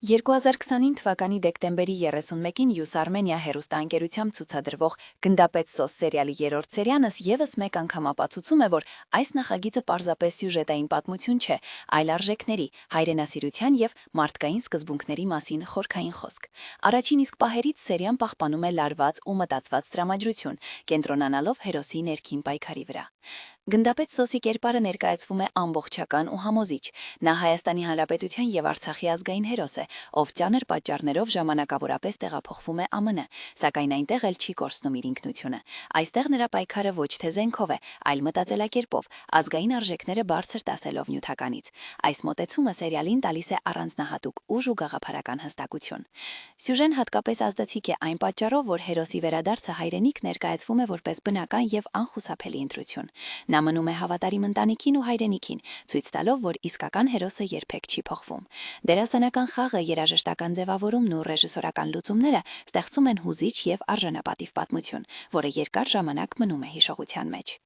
2025 թվականի դեկտեմբերի 31-ին Յուս Արմենիա հեռուստաընկերությամբ ցուցադրվող «Գնդապետ Սոս» սերիալի երրորդ սերիանս ևս մեկ անգամ ապացուցում է, որ այս նախագիծը պարզապես սյուժետային պատմություն չէ, այլ արժեքների, հայրենասիրության եւ մարդկային սկզբունքների մասին խորքային խոսք։ Առաջին իսկ պահերից սերիան պահպանում է լարված ու մտածված տրամադրություն, կենտրոնանալով հերոսի ներքին պայքարի վրա։ Գնդապետ Սոսի կերպարը ներկայացվում է ամբողջական ու համոզիչ։ Նա Հայաստանի Հանրապետության եւ Արցախի ազգային հերոս է, ով ծանր պատճառներով ժամանակավորապես տեղափոխվում է ԱՄՆ, սակայն այնտեղ էլ չի կորցնում իր ինքնությունը։ Այստեղ նրա պայքարը ոչ թե զենքով է, այլ մտածելակերպով, ազգային արժեքները բարձր տասելով նյութականից։ Այս մոտեցումը սերիալին տալիս է առանձնահատուկ ուժ ու գաղափարական հստակություն։ Սյուժեն հատկապես ազդեցիկ է այն պատճառով, որ հերոսի վերադարձը հայրենիք ներկայացվում է որպես բնական եւ անխուսափելի ընտրություն։ Նա մնում է հավատարիմ ընտանիքին ու հայրենիքին, ցույց տալով, որ իսկական հերոսը երբեք չի փոխվում։ Դերասանական խաղը, երաժշտական ձևավորումն ու ռեժիսորական լուծումները ստեղծում են հուզիչ եւ արժանապատիվ պատմություն, որը երկար ժամանակ մնում է հիշողության մեջ։